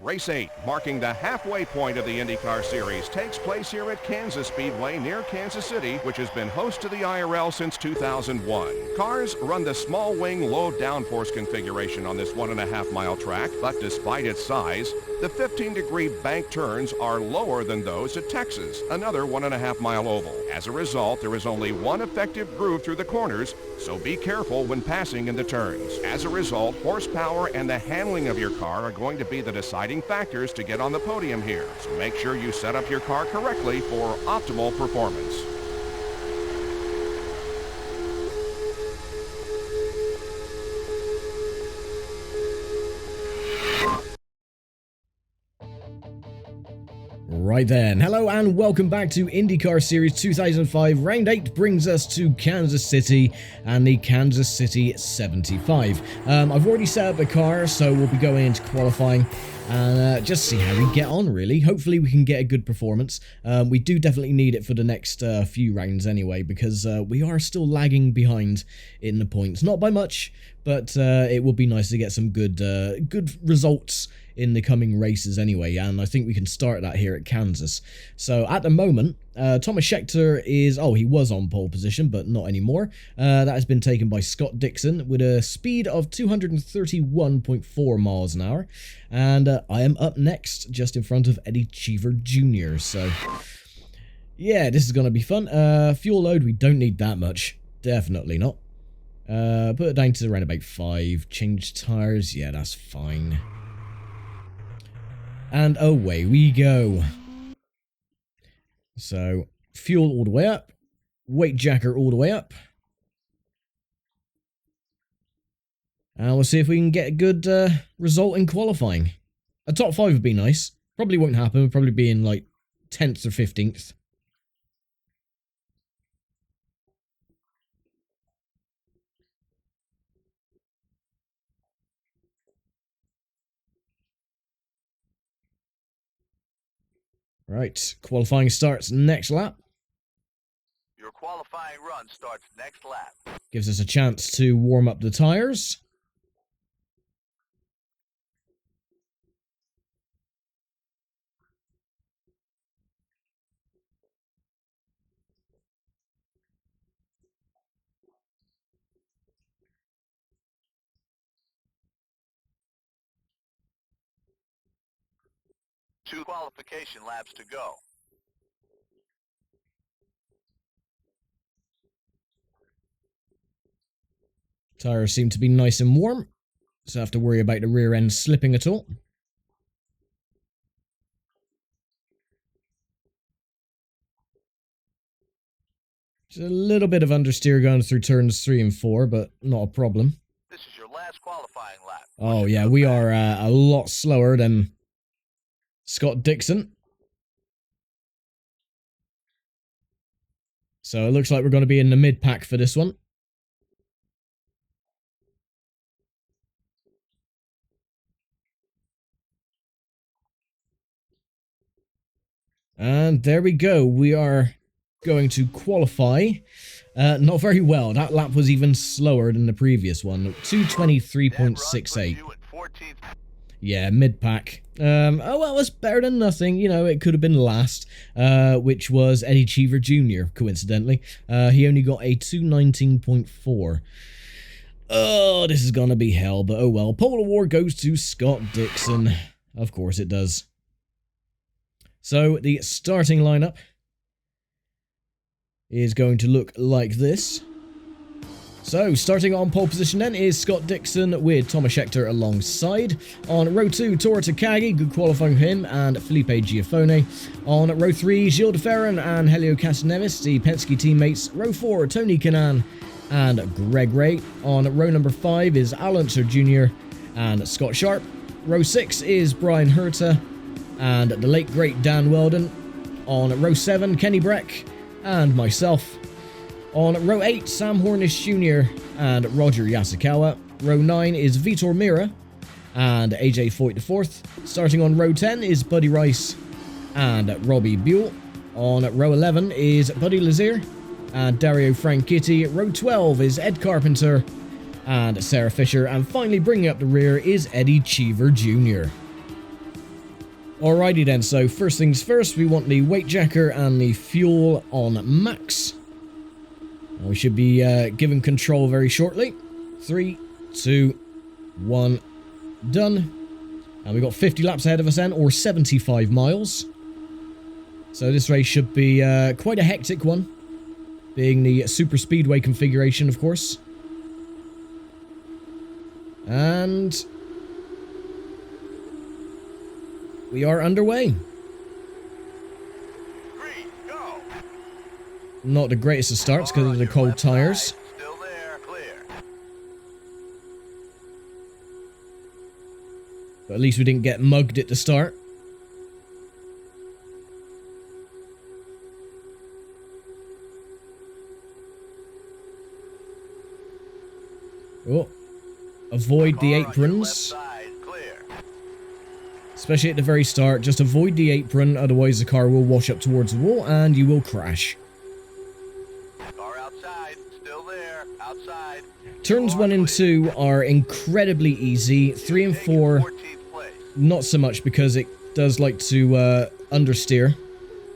Race 8, marking the halfway point of the IndyCar Series, takes place here at Kansas Speedway near Kansas City, which has been host to the IRL since 2001. Cars run the small wing, low downforce configuration on this 1.5-mile track, but despite its size, the 15-degree bank turns are lower than those at Texas, another 1.5-mile oval. As a result, there is only one effective groove through the corners, so be careful when passing in the turns. As a result, horsepower and the handling of your car are going to be the deciding factors to get on the podium here. So make sure you set up your car correctly for optimal performance. Right then, hello and welcome back to IndyCar Series 2005. Round 8 brings us to Kansas City and the Kansas City 75. I've already set up the car, so we'll be going into qualifying and just see how we get on, really. Hopefully we can get a good performance. We do definitely need it for the next few rounds anyway, because we are still lagging behind in the points. Not by much, but it will be nice to get some good results in the coming races anyway, and I think we can start that here at Kansas. So at the moment, Thomas Scheckter is, he was on pole position, but not anymore. That has been taken by Scott Dixon with a speed of 231.4 miles an hour, and I am up next, just in front of Eddie Cheever Jr. So yeah, this is going to be fun. Fuel load, we don't need that much, definitely not. Put it down to around about 5. Change tires, yeah, that's fine. And away we go. So, fuel all the way up. Weight jacker all the way up. And we'll see if we can get a good result in qualifying. A top 5 would be nice. Probably won't happen. We'll probably be in like 10th or 15th. Right, qualifying starts next lap. Your qualifying run starts next lap. Gives us a chance to warm up the tires. Two qualification laps to go. Tires seem to be nice and warm, so I have to worry about the rear end slipping at all. Just a little bit of understeer going through turns 3 and 4, but not a problem. This is your last qualifying lap. Oh yeah, we are a lot slower than Scott Dixon. So it looks like we're going to be in the mid-pack for this one. And there we go. We are going to qualify. Not very well. That lap was even slower than the previous one. 2:23.68. Yeah, mid-pack. Oh, well, it's better than nothing. You know, it could have been last, which was Eddie Cheever Jr., coincidentally. He only got a 2:19.4. Oh, this is gonna be hell, but oh well. Pole award goes to Scott Dixon. Of course it does. So, the starting lineup is going to look like this. So, starting on pole position then is Scott Dixon with Thomas Scheckter alongside. On row 2, Tora Takagi, good qualifying for him, and Felipe Giafone. On row 3, Gilles de Ferran and Helio Castroneves, the Penske teammates. Row 4, Tony Kanaan and Greg Ray. On row number 5 is Alonso Jr. and Scott Sharp. Row 6 is Brian Herta and the late great Dan Weldon. On row 7, Kenny Breck and myself. On row 8, Sam Hornish Jr. and Roger Yasukawa. Row 9 is Vitor Mira and AJ Foyt IV. Starting on row 10 is Buddy Rice and Robbie Buell. On row 11 is Buddy Lazier and Dario Franchitti. Row 12 is Ed Carpenter and Sarah Fisher. And finally bringing up the rear is Eddie Cheever Jr. Alrighty then, so first things first, we want the weight jacker and the fuel on max. And we should be given control very shortly. 3, 2, 1, done. And we've got 50 laps ahead of us then, or 75 miles. So this race should be quite a hectic one, being the super speedway configuration, of course. And we are underway. 3, go. Not the greatest of starts because of the cold tires. Still there, clear. But at least we didn't get mugged at the start. Oh, avoid the aprons. Especially at the very start, just avoid the apron, otherwise the car will wash up towards the wall and you will crash. Car outside, still there, outside. Turns 1 and 2 are incredibly easy. 3 and 4, not so much because it does like to understeer.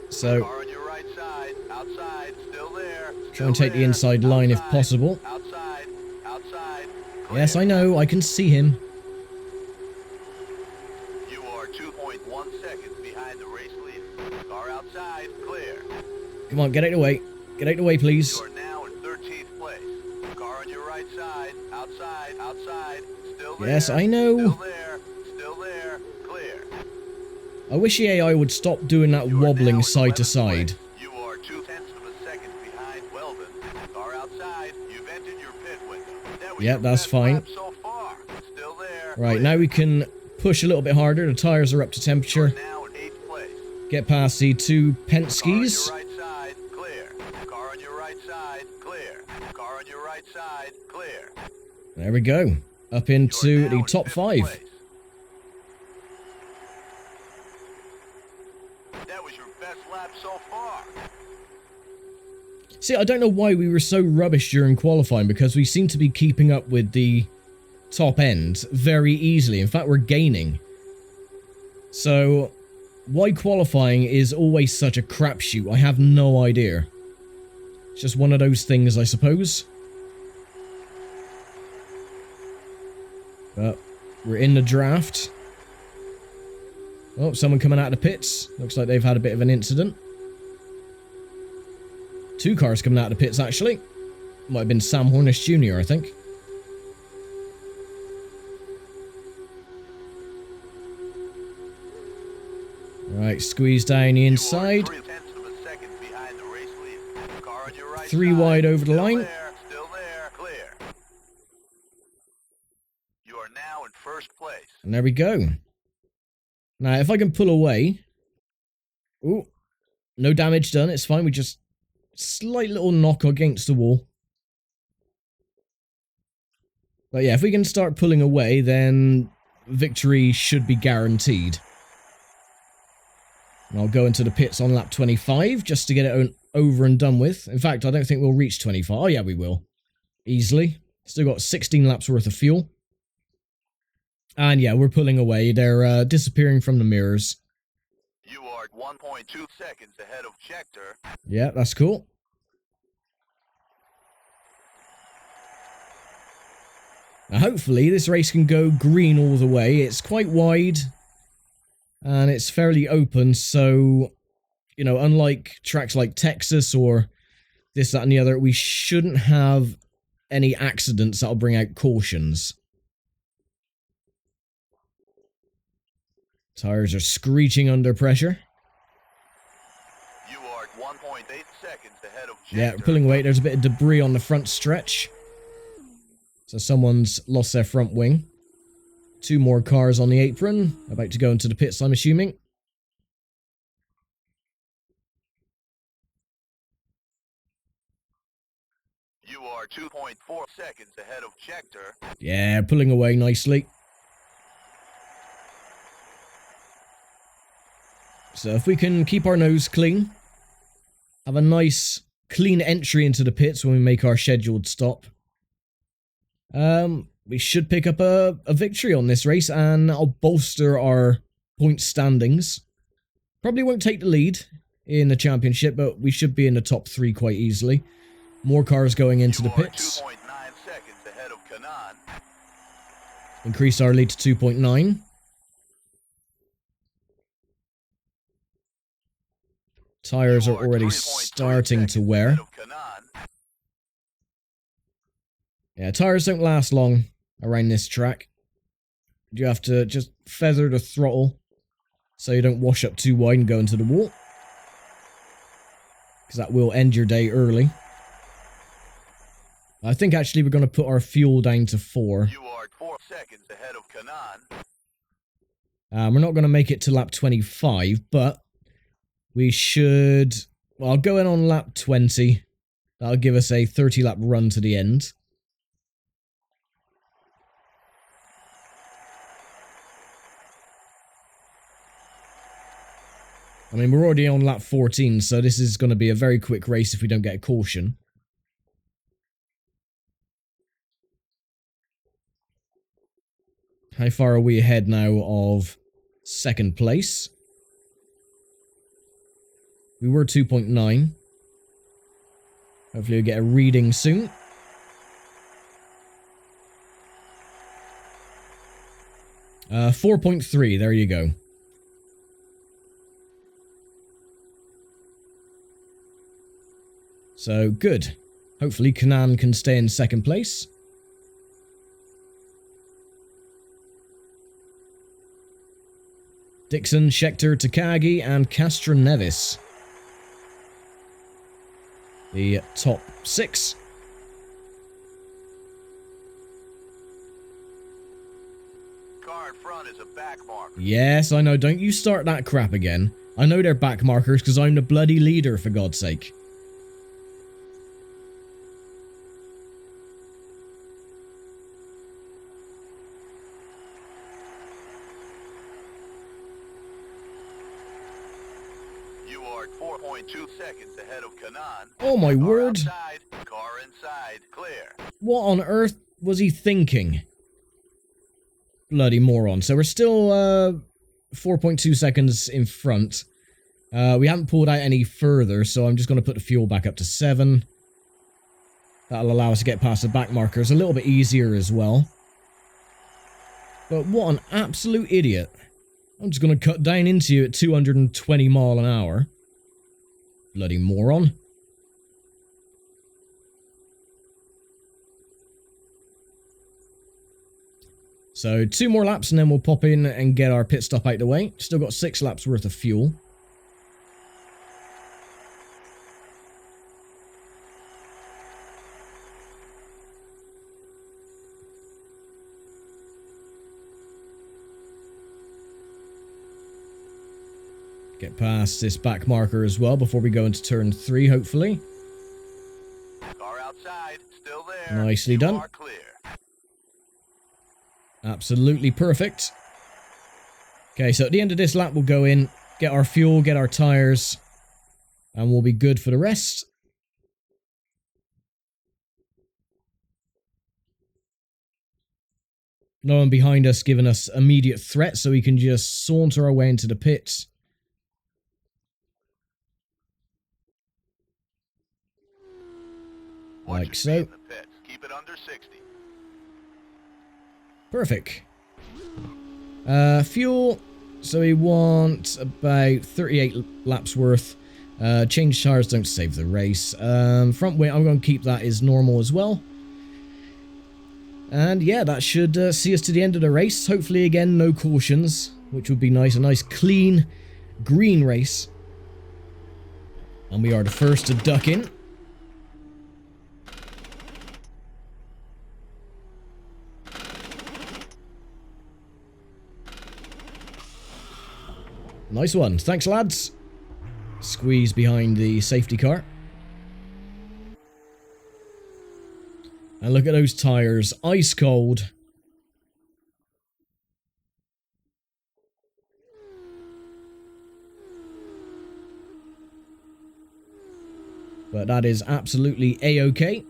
So, Car on your right side, outside, still there. try and take the inside line if possible. Outside, outside. Yes, I know, I can see him. You are 2.1 seconds behind the race lead. Car outside, clear. Come on, get out of the way. Get out of the way, please. You are now in 13th place. Car on your right side, outside, outside, still there. Yes, I know. Still there, clear. I wish the AI would stop doing that You are now wobbling in side to 11th side. place. You are 0.2 seconds behind Weldon. Car outside, you've entered your pit window. That was Yeah, your that's best fine. lap so far. Still there. Right, clear. now we can push a little bit harder. The tires are up to You are temperature. now in 8th place. Get past the 2 Car on Penske's. your right side, clear. Car on your right side, clear. Car on your right side, clear. There we go. Up You are into now the in top 5th 5. place. That was your best lap so far. See, I don't know why we were so rubbish during qualifying, because we seem to be keeping up with the top end very easily. In fact, we're gaining. So, why qualifying is always such a crapshoot, I have no idea. It's just one of those things, I suppose. But we're in the draft. Oh, someone coming out of the pits. Looks like they've had a bit of an incident. 2 cars coming out of the pits, actually. Might have been Sam Hornish Jr., I think. Right, squeeze down the inside. 3/10 seconds behind the race lead. Car on your right 3 side, wide over the still line. still there, clear. You are now in 1st place. And there we go. Now, if I can pull away... Ooh. No damage done, it's fine. We just... Slight little knock against the wall. But yeah, if we can start pulling away, then victory should be guaranteed. And I'll go into the pits on lap 25, just to get it over and done with. In fact, I don't think we'll reach 25. Oh yeah, we will. Easily. Still got 16 laps worth of fuel. And yeah, we're pulling away. They're disappearing from the mirrors. You are 1.2 seconds ahead of Schechter. Yeah, that's cool. Now, hopefully, this race can go green all the way. It's quite wide, and it's fairly open, so, you know, unlike tracks like Texas or this, that, and the other, we shouldn't have any accidents that'll bring out cautions. Tires are screeching under pressure. You are 1.8 seconds ahead of Schechter. Yeah, pulling away. There's a bit of debris on the front stretch. So someone's lost their front wing. 2 more cars on the apron. About to go into the pits, I'm assuming. You are 2.4 seconds ahead of Schechter. Yeah, pulling away nicely. So if we can keep our nose clean, have a nice clean entry into the pits when we make our scheduled stop, we should pick up a victory on this race, and I'll bolster our point standings. Probably won't take the lead in the championship, but we should be in the top 3 quite easily. More cars going into the pits. 2.9 seconds ahead of Kanan. Increase our lead to 2.9. Tires are already starting to wear. Yeah, tires don't last long around this track. You have to just feather the throttle so you don't wash up too wide and go into the wall. Because that will end your day early. I think actually we're going to put our fuel down to 4. You are 4 seconds ahead of Kanan. We're not going to make it to lap 25, but we should... Well, I'll go in on lap 20. That'll give us a 30-lap run to the end. I mean, we're already on lap 14, so this is going to be a very quick race if we don't get a caution. How far are we ahead now of second place? We were 2.9. Hopefully we'll get a reading soon. Uh, 4.3, there you go. So, good. Hopefully Kanan can stay in second place. Dixon, Scheckter, Takagi, and Castroneves. The top 6. Car in front is a back marker. Yes, I know. Don't you start that crap again. I know they're back markers because I'm the bloody leader, for God's sake. You are 4.2 seconds ahead of Kanan. Oh my word. Outside, car inside, clear. What on earth was he thinking? Bloody moron. So we're still 4.2 seconds in front. We haven't pulled out any further, so I'm just going to put the fuel back up to 7. That'll allow us to get past the back markers a little bit easier as well. But what an absolute idiot. I'm just going to cut down into you at 220 mile an hour. Bloody moron. So 2 more laps and then we'll pop in and get our pit stop out the way. Still got 6 laps worth of fuel. Get past this back marker as well before we go into turn 3, hopefully. Car outside, still there. Nicely You done. are clear. Absolutely perfect. Okay, so at the end of this lap, we'll go in, get our fuel, get our tires, and we'll be good for the rest. No one behind us giving us immediate threat, so we can just saunter our way into the pits. Like so. In the pits. Keep it under 60. Perfect. Fuel. So we want about 38 laps worth. Change tires don't save the race. Front wing, I'm going to keep that as normal as well. And yeah, that should see us to the end of the race. Hopefully, again, no cautions, which would be nice. A nice, clean, green race. And we are the first to duck in. Nice one. Thanks, lads. Squeeze behind the safety car. And look at those tires. Ice cold. But that is absolutely A-OK.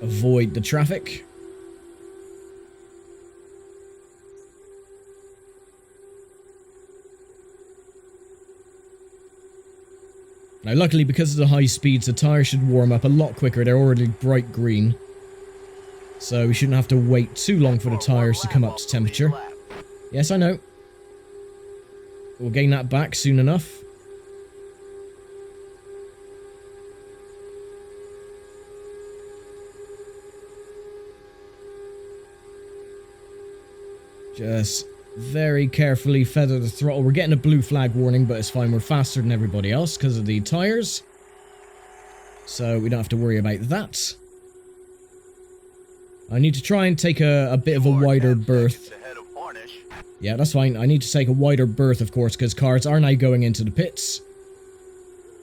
Avoid the traffic. Now, luckily, because of the high speeds, the tyres should warm up a lot quicker. They're already bright green. So we shouldn't have to wait too long for the tyres to come up to temperature. Yes, I know. We'll gain that back soon enough. Just very carefully feather the throttle. We're getting a blue flag warning, but it's fine. We're faster than everybody else because of the tyres. So we don't have to worry about that. I need to try and take a bit of a wider berth. Yeah, that's fine. I need to take a wider berth, of course, because cars are now going into the pits.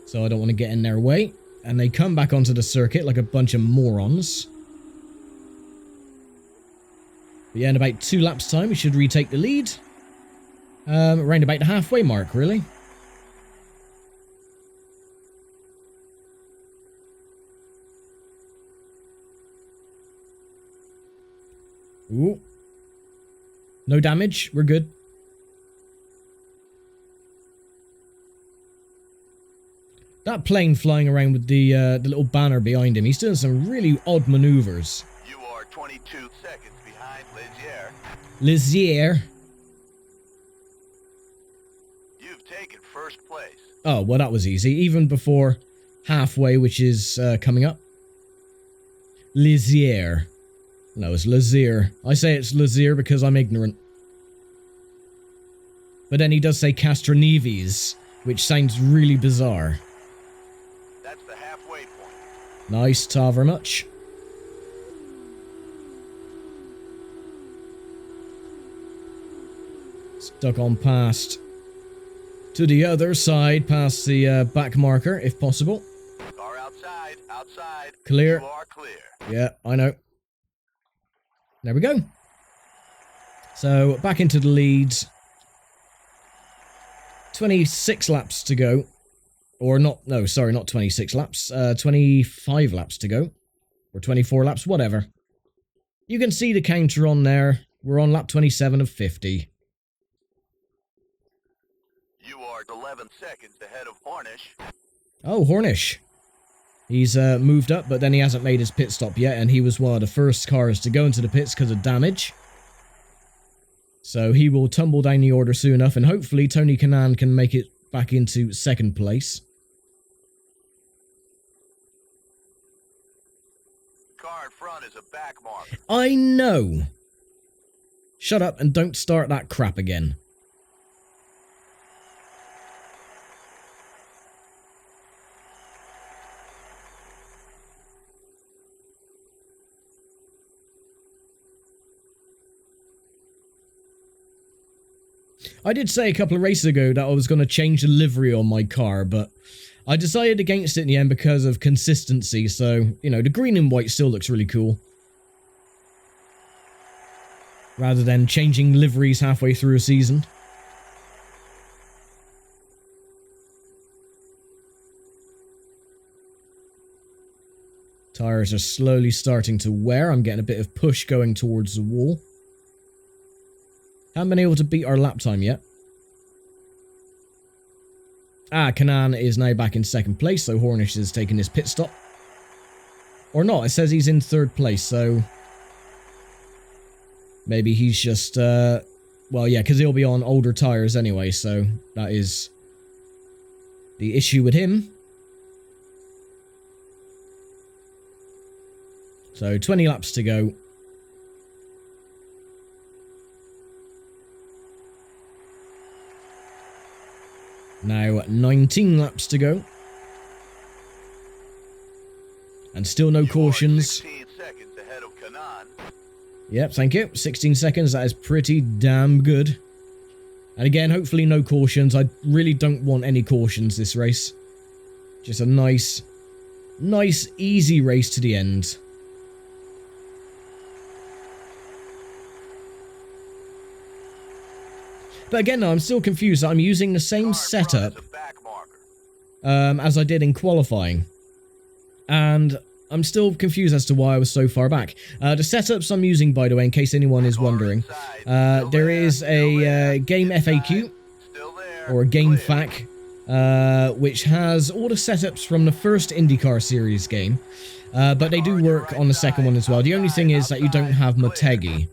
So I don't want to get in their way. And they come back onto the circuit like a bunch of morons. But yeah, in about 2 laps time, we should retake the lead. Around about the halfway mark, really. Ooh. No damage. We're good. That plane flying around with the little banner behind him, he's doing some really odd maneuvers. You are 22 seconds behind Lizier. Lizier. You've taken first place. Oh, well, that was easy. Even before halfway, which is coming up. Lizier. No, it's Lazier. I say it's Lazier because I'm ignorant. But then he does say Castroneves, which sounds really bizarre. That's the halfway point. Nice, ta very much. Stuck on past to the other side, past the back marker, if possible. Car outside, outside. Clear. You are clear. Yeah, I know. There we go. So, back into the lead. 26 laps to go. Or not, no, sorry, not 26 laps. 25 laps to go. Or 24 laps, whatever. You can see the counter on there. We're on lap 27 of 50. You are 11 seconds ahead of Hornish. Oh, Hornish. He's moved up, but then he hasn't made his pit stop yet, and he was one of the first cars to go into the pits because of damage. So he will tumble down the order soon enough, and hopefully Tony Kanaan can make it back into second place. Car in front is a back mark. I know! Shut up and don't start that crap again. I did say a couple of races ago that I was going to change the livery on my car, but I decided against it in the end because of consistency, so, you know, the green and white still looks really cool. Rather than changing liveries halfway through a season. Tires are slowly starting to wear. I'm getting a bit of push going towards the wall. Haven't been able to beat our lap time yet. Ah, Kanaan is now back in second place, so Hornish is taking his pit stop. Or not, it says he's in third place, so... maybe he's just, well, yeah, because he'll be on older tyres anyway, so that is the issue with him. So, 20 laps to go. Now, 19 laps to go. And still no cautions. 16 seconds ahead of Kanaan. Yep, thank you. 16 seconds, that is pretty damn good. And again, hopefully no cautions. I really don't want any cautions this race. Just a nice, easy race to the end. But again, I'm still confused. I'm using the same setup as I did in qualifying. And I'm still confused as to why I was so far back. The setups I'm using, by the way, in case anyone is wondering, there is a game FAQ, or a game FAQ, which has all the setups from the first IndyCar series game, but they do work on the second one as well. The only thing is that you don't have Motegi.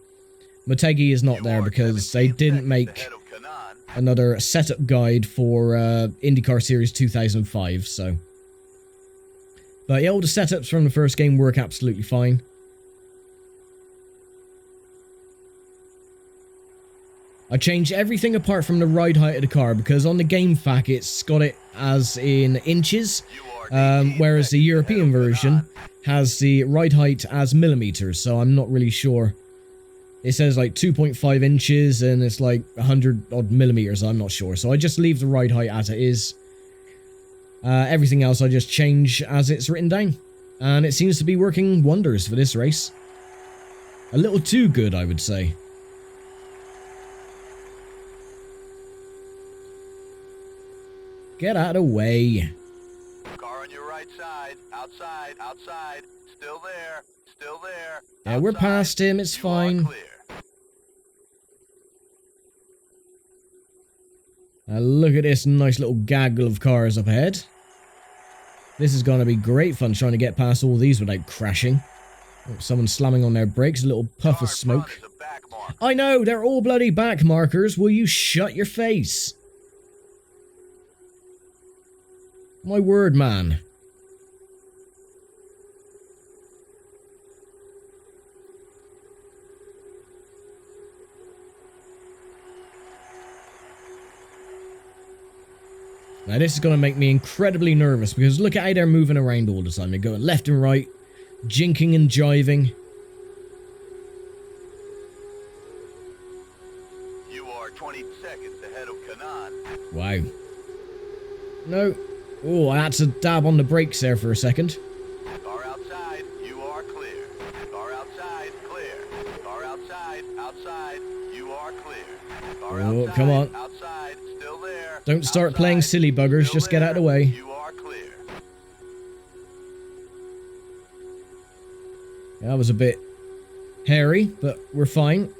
Motegi is not there because they didn't make another setup guide for IndyCar Series 2005, so... But yeah, all the setups from the first game work absolutely fine. I changed everything apart from the ride height of the car, because on the game FAQ it's got it as in inches, whereas the European version has the ride height as millimeters, so I'm not really sure. It says like 2.5 inches and it's like 100 odd millimeters, I'm not sure. So I just leave the ride height as it is. Everything else I just change as it's written down. And it seems to be working wonders for this race. A little too good, I would say. Get out of the way. Car on your right side. Outside. Outside. Still there. Still there. Yeah, we're past him. It's fine. Look at this nice little gaggle of cars up ahead. This is going to be great fun trying to get past all these without crashing. Oh, someone's slamming on their brakes, a little puff of smoke. I know, they're all bloody back markers. Will you shut your face? My word, man. Now this is going to make me incredibly nervous, because look at how they're moving around all the time. They're going left and right, jinking and jiving. You are 20 seconds ahead of Kanan. Wow. No. Oh, I had to dab on the brakes there for a second. Car outside, you are clear. Car outside, clear. Car outside, outside, you are clear. Car outside, come on. Outside, still there. Don't start outside, playing silly buggers, just get out of the way. You are clear. That was a bit hairy, but we're fine.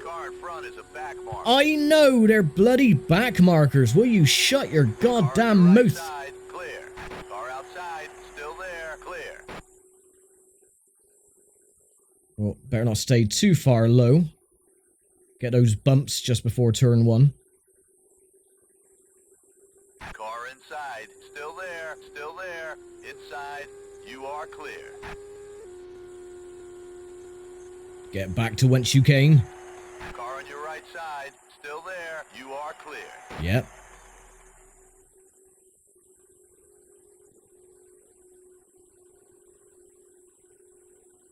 Car in front is a back mark. I know, they're bloody back markers. Will you shut your goddamn Car on your right mouth? side, clear. Car outside, still there, clear. Well, better not stay too far low. Get those bumps just before turn 1. Car inside, still there, still there. Inside, you are clear. Get back to whence you came. Car on your right side, still there, you are clear. Yep.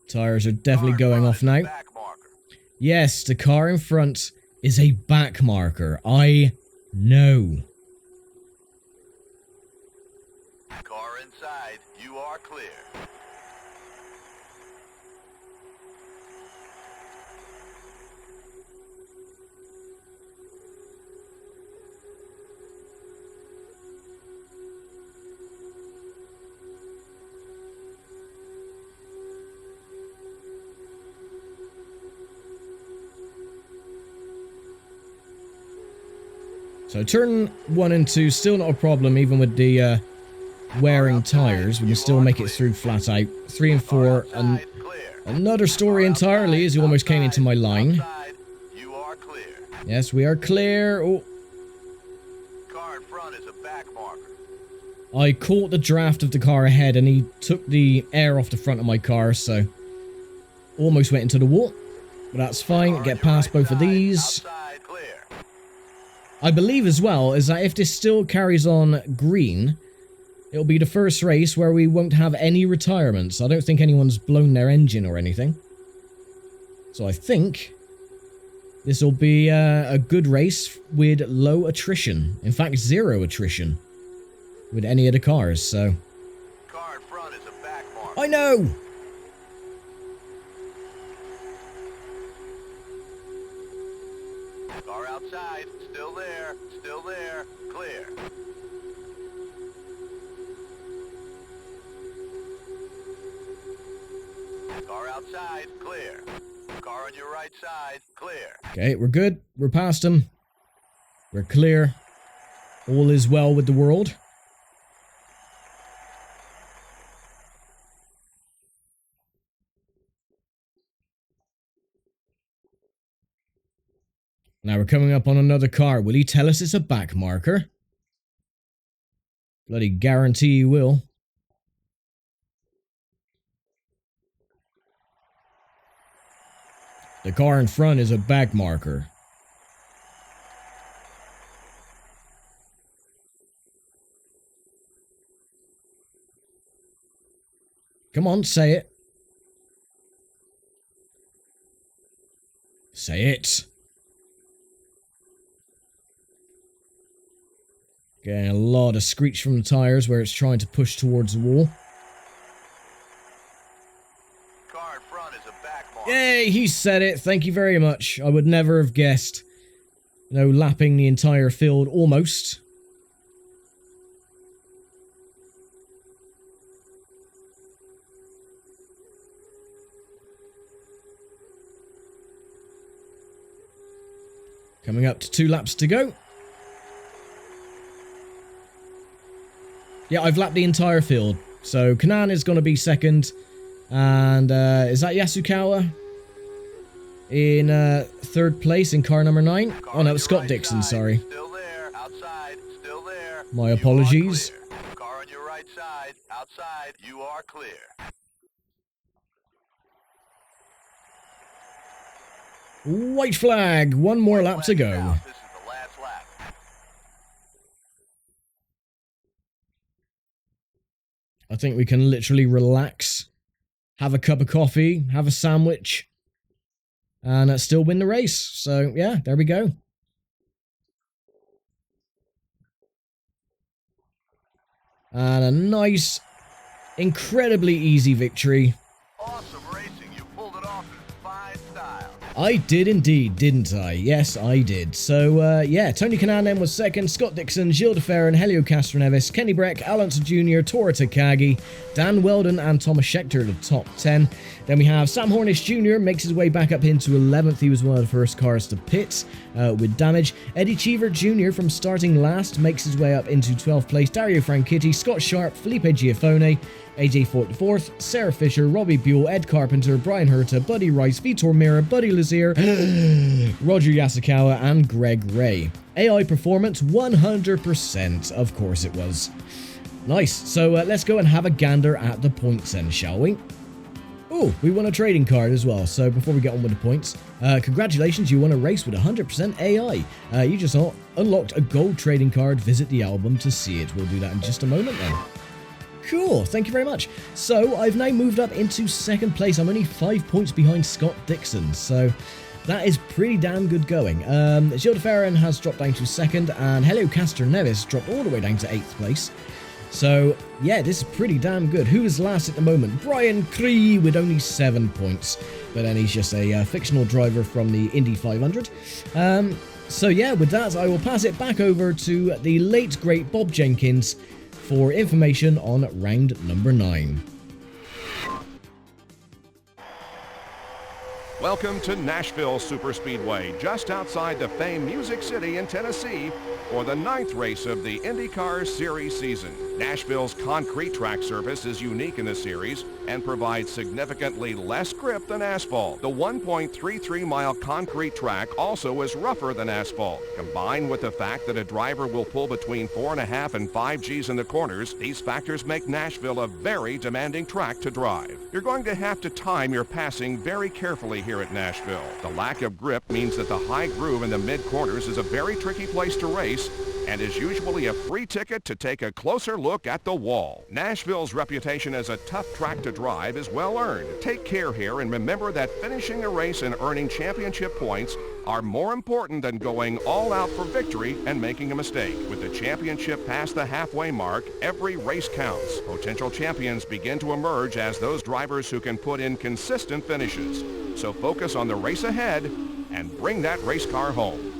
Tires are definitely going off now. Yes, the car in front is a back marker. I know. Car inside, you are clear. So turn 1 and 2, still not a problem, even with the wearing tires. We can still make it through flat out. 3 and 4, and another story entirely, as you almost came into my line. You are clear. Yes, we are clear. Oh, Car in front is a back marker. I caught the draft of the car ahead, and he took the air off the front of my car, so almost went into the wall. But that's fine. Get past both of these. I believe as well is that if this still carries on green, it'll be the first race where we won't have any retirements. I don't think anyone's blown their engine or anything. So I think this will be a good race with low attrition. In fact, 0 attrition with any of the cars, so... Car in front is a back marker. I know! Car outside, still there, clear. Car outside, clear. Car on your right side, clear. Okay, we're good. We're past him. We're clear. All is well with the world. Now we're coming up on another car. Will he tell us it's a back marker? Bloody guarantee he will. The car in front is a back marker. Come on, say it. Say it. Getting a lot of screech from the tires where it's trying to push towards the wall. Car in front is a back marker. Yay, he said it. Thank you very much. I would never have guessed. No, lapping the entire field almost. Coming up to 2 laps to go. Yeah, I've lapped the entire field. So Kanan is going to be second. And is that Yasukawa? In 3rd place in car number 9. Oh no, it's Scott Dixon, sorry. Still there, outside, still there. My apologies. Car on your right side, outside, you are clear. White flag. 1 more lap to go. This is the last lap. I think we can literally relax, have a cup of coffee, have a sandwich, and still win the race. So, yeah, there we go. And a nice, incredibly easy victory. Awesome racing. You pulled it off in fine style. I did indeed, didn't I? Yes, I did. So, yeah, Tony Kanaan then was second, Scott Dixon, Gilles de Ferran, Helio Castroneves, Kenny Breck, Alonso Jr., Tora Takagi, Dan Weldon, and Thomas Scheckter, the top 10. Then we have Sam Hornish Jr. makes his way back up into 11th. He was one of the first cars to pit with damage. Eddie Cheever Jr. from starting last makes his way up into 12th place. Dario Franchitti, Scott Sharp, Felipe Giafone, AJ 44th, Sarah Fisher, Robbie Buell, Ed Carpenter, Brian Herta, Buddy Rice, Vitor Mira, Buddy Lazier, Roger Yasukawa, and Greg Ray. AI performance 100%. Of course it was. Nice. So let's go and have a gander at the points then, shall we? Oh, we won a trading card as well. So before we get on with the points, congratulations, you won a race with 100% AI. You just unlocked a gold trading card. Visit the album to see it. We'll do that in just a moment then. Cool, thank you very much. So I've now moved up into 2nd place. I'm only 5 points behind Scott Dixon. So that is pretty damn good going. Gilles de Ferran has dropped down to 2nd, and Helio Castroneves dropped all the way down to 8th place. So, yeah, this is pretty damn good. Who is last at the moment? Brian Cree with only 7 points. But then he's just a fictional driver from the Indy 500. So, yeah, with that, I will pass it back over to the late, great Bob Jenkins for information on round number 9. Welcome to Nashville Superspeedway, just outside the famed Music City in Tennessee, for the 9th race of the IndyCar Series season. Nashville's concrete track surface is unique in the series and provides significantly less grip than asphalt. The 1.33-mile concrete track also is rougher than asphalt. Combined with the fact that a driver will pull between 4.5 and 5 Gs in the corners, these factors make Nashville a very demanding track to drive. You're going to have to time your passing very carefully here at Nashville. The lack of grip means that the high groove in the mid-corners is a very tricky place to race and is usually a free ticket to take a closer look at the wall. Nashville's reputation as a tough track to drive is well earned. Take care here and remember that finishing a race and earning championship points are more important than going all out for victory and making a mistake. With the championship past the halfway mark, every race counts. Potential champions begin to emerge as those drivers who can put in consistent finishes. So focus on the race ahead and bring that race car home.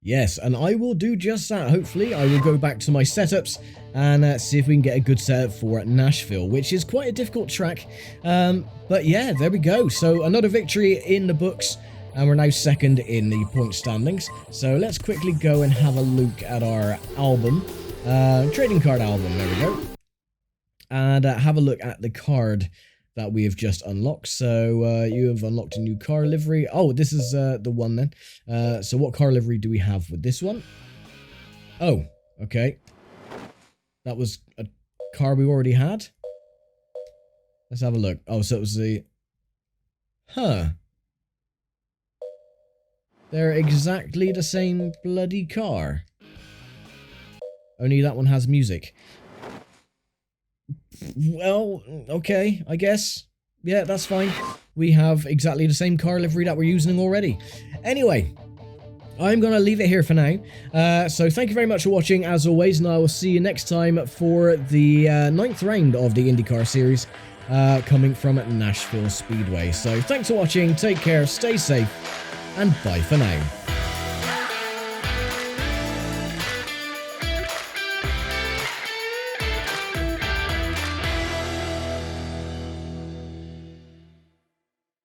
Yes, and I will do just that. Hopefully, I will go back to my setups and see if we can get a good setup for Nashville, which is quite a difficult track. But yeah, there we go. So another victory in the books, and we're now second in the point standings. So let's quickly go and have a look at our album, trading card album. There we go, and have a look at the card that we have just unlocked. So you have unlocked a new car livery. Oh, this is the one then. So what car livery do we have with this one? Oh, okay. That was a car we already had. Let's have a look. Oh, so it was the... Huh. They're exactly the same bloody car. Only that one has music. Well, okay, I guess. Yeah, that's fine. We have exactly the same car livery that we're using already. Anyway, I'm going to leave it here for now. So thank you very much for watching, as always, and I will see you next time for the 9th round of the IndyCar series coming from Nashville Speedway. So thanks for watching, take care, stay safe, and bye for now.